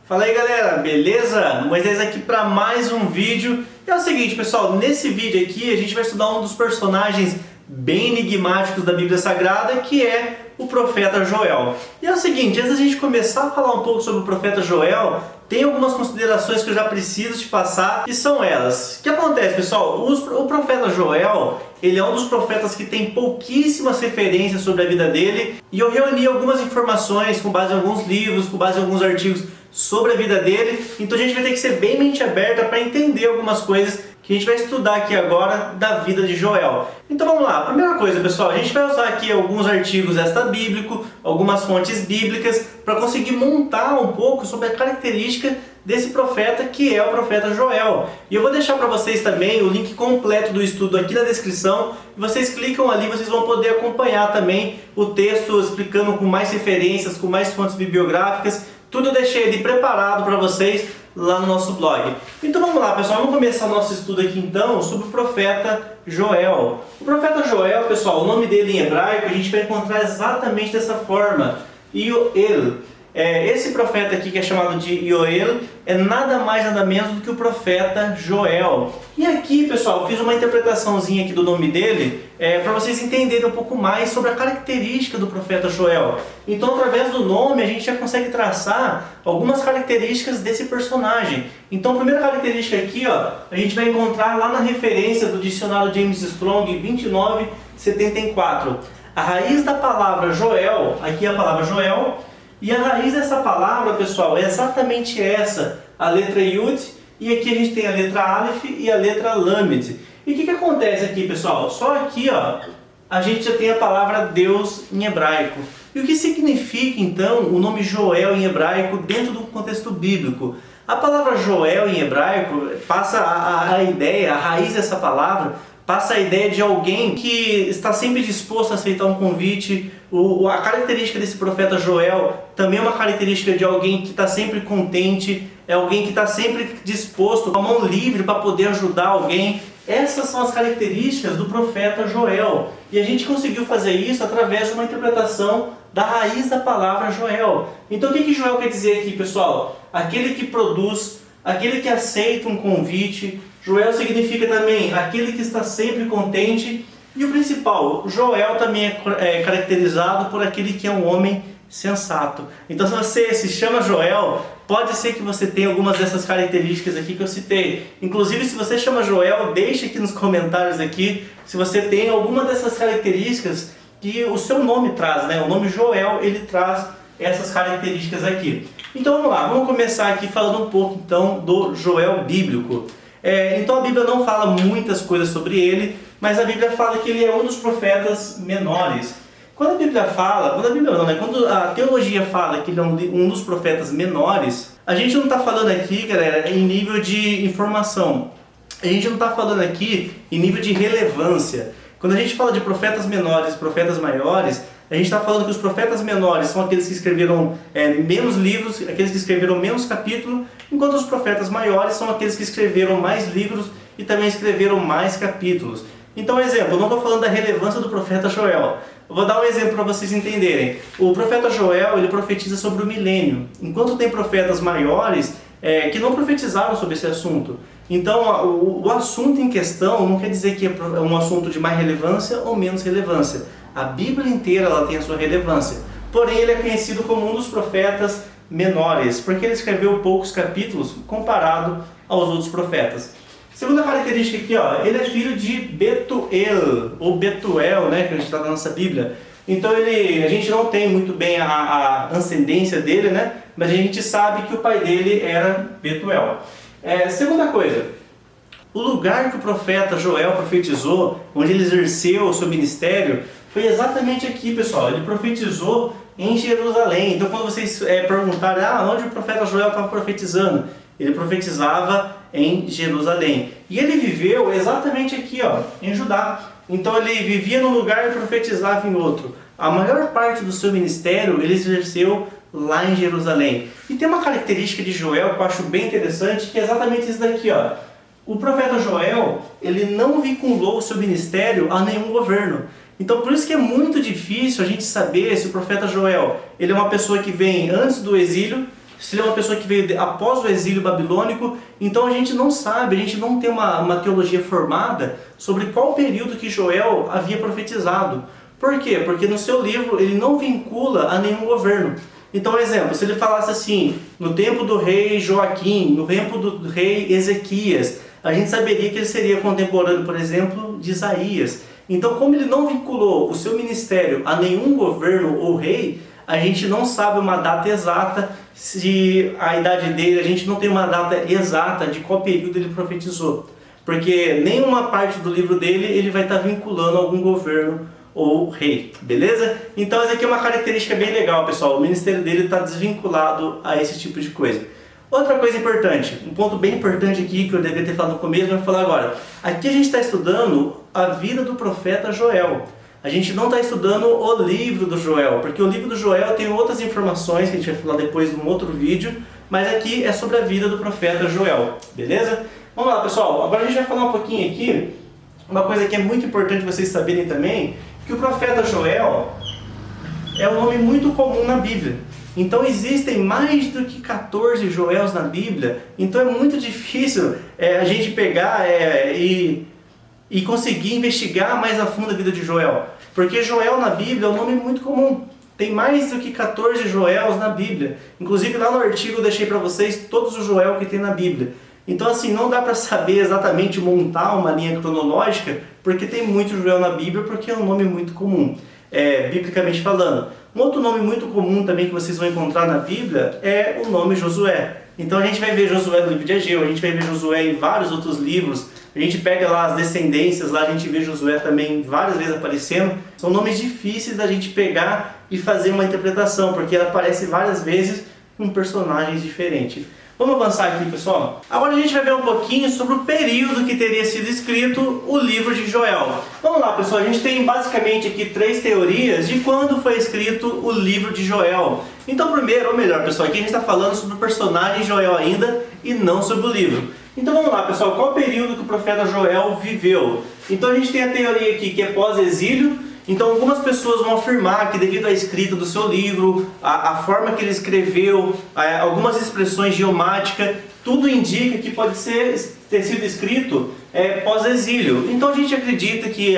Fala aí galera, beleza? Moisés aqui para mais um vídeo. É o seguinte pessoal, nesse vídeo aqui a gente vai estudar um dos personagens bem enigmáticos da Bíblia Sagrada, que é o profeta Joel. E é o seguinte, antes da gente começar a falar um pouco sobre o profeta Joel, tem algumas considerações que eu já preciso te passar, e são elas. O que acontece, pessoal? O profeta Joel, ele é um dos profetas que tem pouquíssimas referências sobre a vida dele, e eu reuni algumas informações com base em alguns livros, com base em alguns artigos sobre a vida dele, então a gente vai ter que ser bem mente aberta para entender algumas coisas que a gente vai estudar aqui agora da vida de Joel. Então vamos lá, primeira coisa pessoal, a gente vai usar aqui alguns artigos extra-bíblicos, algumas fontes bíblicas, para conseguir montar um pouco sobre a característica desse profeta que é o profeta Joel. E eu vou deixar para vocês também o link completo do estudo aqui na descrição, e vocês clicam ali, vocês vão poder acompanhar também o texto explicando com mais referências, com mais fontes bibliográficas. Tudo eu deixei ali preparado para vocês lá no nosso blog. Então vamos lá pessoal, vamos começar nosso estudo aqui então sobre o profeta Joel. O profeta Joel, pessoal, o nome dele em hebraico a gente vai encontrar exatamente dessa forma, Yoel. Esse profeta aqui que é chamado de Yoel é nada mais nada menos do que o profeta Joel. E aqui pessoal, eu fiz uma interpretaçãozinha aqui do nome dele para vocês entenderem um pouco mais sobre a característica do profeta Joel. Então através do nome a gente já consegue traçar algumas características desse personagem. Então a primeira característica aqui a gente vai encontrar lá na referência do dicionário James Strong 2974. A raiz da palavra Joel, aqui é a palavra Joel, e a raiz dessa palavra, pessoal, é exatamente essa, a letra Yud, e aqui a gente tem a letra Aleph e a letra Lamed. E o que acontece aqui, pessoal? Só aqui, a gente já tem a palavra Deus em hebraico. E o que significa, então, o nome Joel em hebraico dentro do contexto bíblico? A palavra Joel em hebraico passa a ideia, a raiz dessa palavra, passa a ideia de alguém que está sempre disposto a aceitar um convite. A característica desse profeta Joel também é uma característica de alguém que está sempre contente, é alguém que está sempre disposto, com a mão livre para poder ajudar alguém. Essas são as características do profeta Joel. E a gente conseguiu fazer isso através de uma interpretação da raiz da palavra Joel. Então o que Joel quer dizer aqui, pessoal? Aquele que produz, aquele que aceita um convite. Joel significa também aquele que está sempre contente. E o principal, Joel também é caracterizado por aquele que é um homem sensato. Então se você se chama Joel, pode ser que você tenha algumas dessas características aqui que eu citei. Inclusive se você chama Joel, deixe aqui nos comentários aqui se você tem alguma dessas características que o seu nome traz, né? O nome Joel, ele traz essas características aqui. Então vamos lá, vamos começar aqui falando um pouco então do Joel bíblico. Então a Bíblia não fala muitas coisas sobre ele, mas a Bíblia fala que ele é um dos profetas menores. Quando a Bíblia fala, quando a teologia fala que ele é um dos profetas menores, a gente não está falando aqui, galera, em nível de informação. A gente não está falando aqui em nível de relevância. Quando a gente fala de profetas menores e profetas maiores, a gente está falando que os profetas menores são aqueles que escreveram menos livros, aqueles que escreveram menos capítulos, enquanto os profetas maiores são aqueles que escreveram mais livros e também escreveram mais capítulos. Então, exemplo, eu não estou falando da relevância do profeta Joel. Eu vou dar um exemplo para vocês entenderem. O profeta Joel, ele profetiza sobre o milênio, enquanto tem profetas maiores que não profetizaram sobre esse assunto. Então, o assunto em questão não quer dizer que é um assunto de mais relevância ou menos relevância. A Bíblia inteira ela tem a sua relevância. Porém, ele é conhecido como um dos profetas menores, porque ele escreveu poucos capítulos comparado aos outros profetas. Segunda característica aqui, ele é filho de Betuel, ou Betuel, né, que a gente está na nossa Bíblia. Então a gente não tem muito bem a ascendência dele, né, mas a gente sabe que o pai dele era Betuel. Segunda coisa, o lugar que o profeta Joel profetizou, onde ele exerceu o seu ministério, foi exatamente aqui, pessoal. Ele profetizou em Jerusalém. Então quando vocês perguntarem, onde o profeta Joel estava profetizando? Ele profetizava em Jerusalém. E ele viveu exatamente aqui, em Judá. Então ele vivia num lugar e profetizava em outro. A maior parte do seu ministério ele exerceu lá em Jerusalém. E tem uma característica de Joel que eu acho bem interessante, que é exatamente isso daqui, O profeta Joel, ele não vinculou o seu ministério a nenhum governo. Então por isso que é muito difícil a gente saber se o profeta Joel ele é uma pessoa que vem antes do exílio se ele é uma pessoa que veio após o exílio babilônico. Então a gente não sabe, a gente não tem uma teologia formada sobre qual período que Joel havia profetizado. Por quê? Porque no seu livro ele não vincula a nenhum governo. Então, exemplo, se ele falasse assim, no tempo do rei Joaquim, no tempo do rei Ezequias, a gente saberia que ele seria contemporâneo, por exemplo, de Isaías. Então, como ele não vinculou o seu ministério a nenhum governo ou rei, a gente não sabe uma data exata, se a idade dele, a gente não tem uma data exata de qual período ele profetizou. Porque nenhuma parte do livro dele ele vai estar vinculando a algum governo ou rei, beleza? Então essa aqui é uma característica bem legal, pessoal. O ministério dele está desvinculado a esse tipo de coisa. Outra coisa importante, um ponto bem importante aqui que eu deveria ter falado no começo, mas vou falar agora. Aqui a gente está estudando a vida do profeta Joel. A gente não está estudando o livro do Joel, porque o livro do Joel tem outras informações que a gente vai falar depois num outro vídeo, mas aqui é sobre a vida do profeta Joel, beleza? Vamos lá, pessoal. Agora a gente vai falar um pouquinho aqui, uma coisa que é muito importante vocês saberem também, que o profeta Joel é um nome muito comum na Bíblia. Então existem mais do que 14 Joels na Bíblia, então é muito difícil a gente pegar e conseguir investigar mais a fundo a vida de Joel. Porque Joel na Bíblia é um nome muito comum. Tem mais do que 14 Joels na Bíblia. Inclusive lá no artigo eu deixei para vocês todos os Joel que tem na Bíblia. Então assim, não dá para saber exatamente montar uma linha cronológica, porque tem muito Joel na Bíblia, porque é um nome muito comum, biblicamente falando. Um outro nome muito comum também que vocês vão encontrar na Bíblia é o nome Josué. Então a gente vai ver Josué no livro de Ageu, a gente vai ver Josué em vários outros livros, a gente pega lá as descendências, lá a gente vê Josué também várias vezes aparecendo. São nomes difíceis da gente pegar e fazer uma interpretação, porque ela aparece várias vezes com personagens diferentes. Vamos avançar aqui, pessoal? Agora a gente vai ver um pouquinho sobre o período que teria sido escrito o livro de Joel. Vamos lá, pessoal, a gente tem basicamente aqui 3 teorias de quando foi escrito o livro de Joel. Então primeiro, ou melhor, pessoal, aqui a gente está falando sobre o personagem Joel ainda e não sobre o livro. Então vamos lá, pessoal, qual período que o profeta Joel viveu? Então a gente tem a teoria aqui que é pós-exílio. Então algumas pessoas vão afirmar que devido à escrita do seu livro, a forma que ele escreveu, algumas expressões idiomáticas, tudo indica que pode ter sido escrito pós-exílio. Então a gente acredita que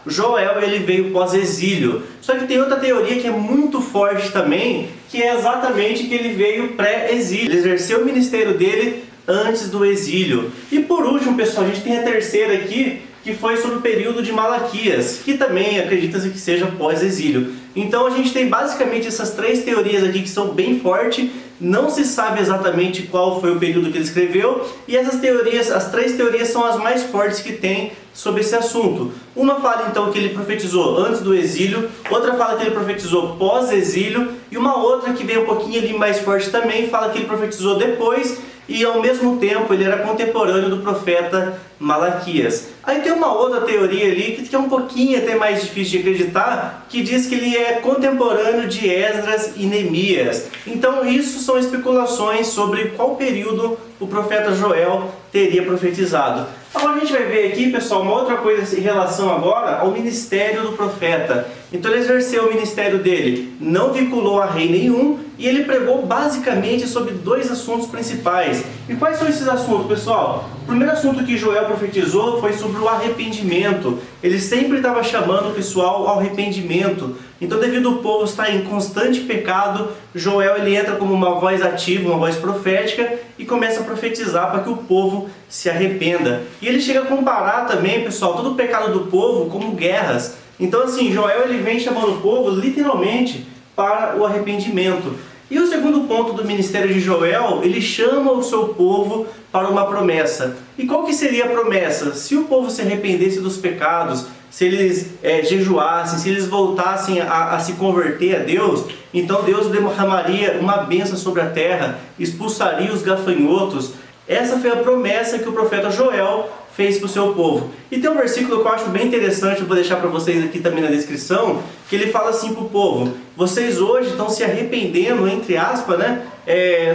Joel ele veio pós-exílio. Só que tem outra teoria que é muito forte também, que é exatamente que ele veio pré-exílio. Ele exerceu o ministério dele antes do exílio. E por último, pessoal, a gente tem a terceira aqui, que foi sobre o período de Malaquias, que também acredita-se que seja pós-exílio. Então a gente tem basicamente essas 3 teorias aqui que são bem fortes, não se sabe exatamente qual foi o período que ele escreveu, e essas teorias, as 3 teorias são as mais fortes que tem sobre esse assunto. Uma fala então que ele profetizou antes do exílio, outra fala que ele profetizou pós-exílio, e uma outra que vem um pouquinho ali mais forte também, fala que ele profetizou depois, e ao mesmo tempo ele era contemporâneo do profeta Malaquias. Aí tem uma outra teoria ali que é um pouquinho até mais difícil de acreditar, que diz que ele é contemporâneo de Esdras e Neemias. Então isso são especulações sobre qual período o profeta Joel teria profetizado. Agora a gente vai ver aqui, pessoal, uma outra coisa em relação agora ao ministério do profeta. Então ele exerceu o ministério dele, não vinculou a rei nenhum, e ele pregou basicamente sobre 2 assuntos principais. E quais são esses assuntos, pessoal? O primeiro assunto que Joel profetizou foi sobre o arrependimento. Ele sempre estava chamando o pessoal ao arrependimento. Então, devido ao povo estar em constante pecado, Joel ele entra como uma voz ativa, uma voz profética, e começa a profetizar para que o povo se arrependa. E ele chega a comparar também, pessoal, todo o pecado do povo como guerras. Então assim, Joel ele vem chamando o povo literalmente para o arrependimento. E o segundo ponto do ministério de Joel, ele chama o seu povo para uma promessa. E qual que seria a promessa? Se o povo se arrependesse dos pecados, se eles jejuassem, se eles voltassem a se converter a Deus, então Deus derramaria uma bênção sobre a terra, expulsaria os gafanhotos. Essa foi a promessa que o profeta Joel fez para o seu povo. E tem um versículo que eu acho bem interessante, eu vou deixar para vocês aqui também na descrição, que ele fala assim para o povo: vocês hoje estão se arrependendo, entre aspas, né?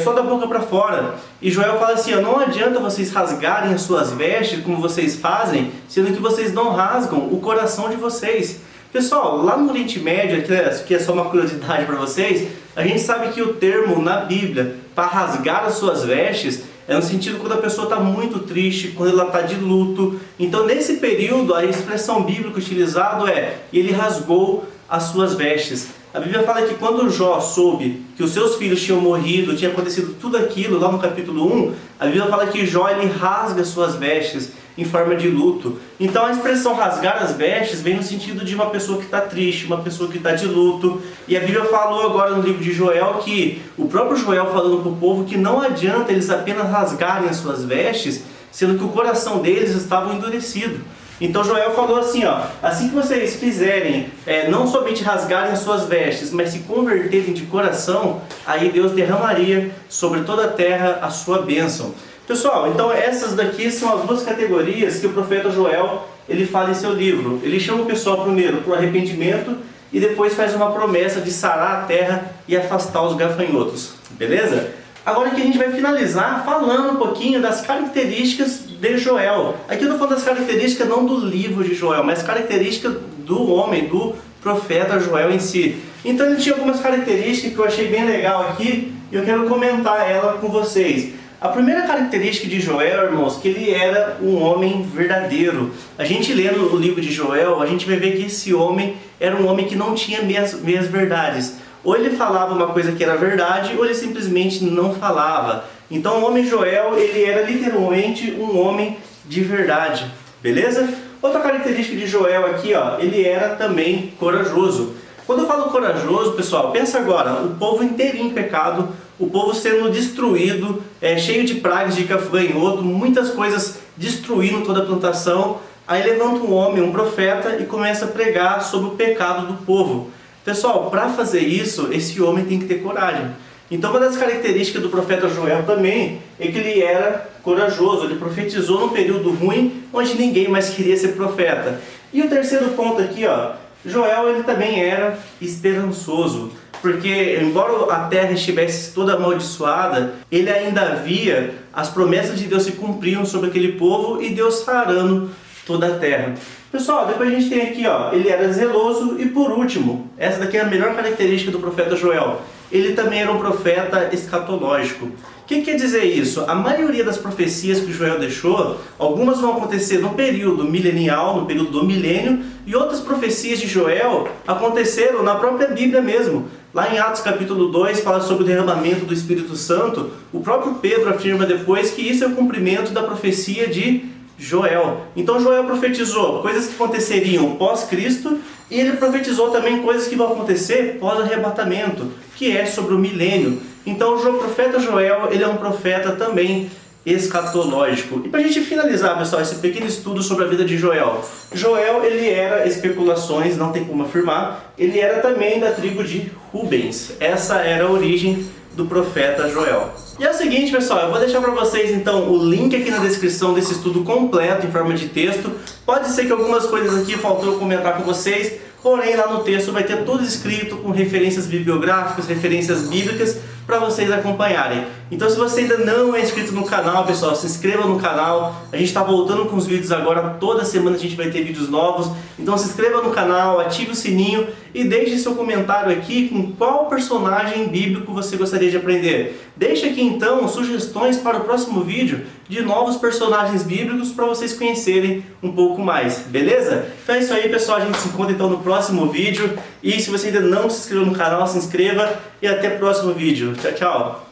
Só da boca para fora. E Joel fala assim: não adianta vocês rasgarem as suas vestes como vocês fazem, sendo que vocês não rasgam o coração de vocês. Pessoal, lá no Oriente Médio, que é só uma curiosidade para vocês, a gente sabe que o termo na Bíblia para rasgar as suas vestes, é no sentido quando a pessoa está muito triste, quando ela está de luto. Então nesse período a expressão bíblica utilizada é: ele rasgou as suas vestes. A Bíblia fala que quando Jó soube que os seus filhos tinham morrido, tinha acontecido tudo aquilo, lá no capítulo 1, a Bíblia fala que Jó ele rasga as suas vestes em forma de luto. Então a expressão rasgar as vestes vem no sentido de uma pessoa que está triste, uma pessoa que está de luto. E a Bíblia falou agora no livro de Joel que o próprio Joel falando para o povo que não adianta eles apenas rasgarem as suas vestes, sendo que o coração deles estava endurecido. Então Joel falou assim, ó: assim que vocês fizerem, não somente rasgarem as suas vestes, mas se converterem de coração, aí Deus derramaria sobre toda a terra a sua bênção. Pessoal, então essas daqui são as duas categorias que o profeta Joel ele fala em seu livro. Ele chama o pessoal primeiro para o arrependimento e depois faz uma promessa de sarar a terra e afastar os gafanhotos. Beleza? Agora que a gente vai finalizar falando um pouquinho das características de Joel. Aqui eu estou falando das características não do livro de Joel, mas características do homem, do profeta Joel em si. Então ele tinha algumas características que eu achei bem legal aqui e eu quero comentar ela com vocês. A primeira característica de Joel, irmãos, que ele era um homem verdadeiro. A gente lendo o livro de Joel, a gente vai ver que esse homem era um homem que não tinha meias verdades. Ou ele falava uma coisa que era verdade, ou ele simplesmente não falava. Então o homem Joel, ele era literalmente um homem de verdade. Beleza? Outra característica de Joel aqui, ó, ele era também corajoso. Quando eu falo corajoso, pessoal, pensa agora, o povo inteirinho em pecado, o povo sendo destruído, cheio de pragas de gafanhoto, muitas coisas destruindo toda a plantação. Aí levanta um homem, um profeta, e começa a pregar sobre o pecado do povo. Pessoal, para fazer isso, esse homem tem que ter coragem. Então uma das características do profeta Joel também é que ele era corajoso, ele profetizou num período ruim, onde ninguém mais queria ser profeta. E o terceiro ponto aqui, ó, Joel ele também era esperançoso, porque embora a terra estivesse toda amaldiçoada, ele ainda via as promessas de Deus se cumpriam sobre aquele povo e Deus sarando toda a terra. Pessoal, depois a gente tem aqui, ó, ele era zeloso e por último, essa daqui é a melhor característica do profeta Joel, ele também era um profeta escatológico. O que quer dizer isso? A maioria das profecias que Joel deixou, algumas vão acontecer no período milenial, no período do milênio, e outras profecias de Joel aconteceram na própria Bíblia mesmo. Lá em Atos capítulo 2 fala sobre o derramamento do Espírito Santo. O próprio Pedro afirma depois que isso é o cumprimento da profecia de Joel. Então Joel profetizou coisas que aconteceriam pós-Cristo e ele profetizou também coisas que vão acontecer pós-arrebatamento, que é sobre o milênio. Então o profeta Joel, ele é um profeta também escatológico. E para a gente finalizar, pessoal, esse pequeno estudo sobre a vida de Joel. Joel, ele era, especulações, não tem como afirmar, ele era também da tribo de Rubens. Essa era a origem do profeta Joel. E é o seguinte, pessoal, eu vou deixar para vocês então o link aqui na descrição desse estudo completo em forma de texto. Pode ser que algumas coisas aqui faltou eu comentar com vocês, porém lá no texto vai ter tudo escrito com referências bibliográficas, referências bíblicas para vocês acompanharem. Então se você ainda não é inscrito no canal, pessoal, se inscreva no canal. A gente está voltando com os vídeos agora, toda semana a gente vai ter vídeos novos. Então se inscreva no canal, ative o sininho e deixe seu comentário aqui com qual personagem bíblico você gostaria de aprender. Deixe aqui então sugestões para o próximo vídeo de novos personagens bíblicos para vocês conhecerem um pouco mais, beleza? Então é isso aí, pessoal, a gente se encontra então no próximo vídeo. E se você ainda não se inscreveu no canal, se inscreva e até o próximo vídeo. Tchau, tchau!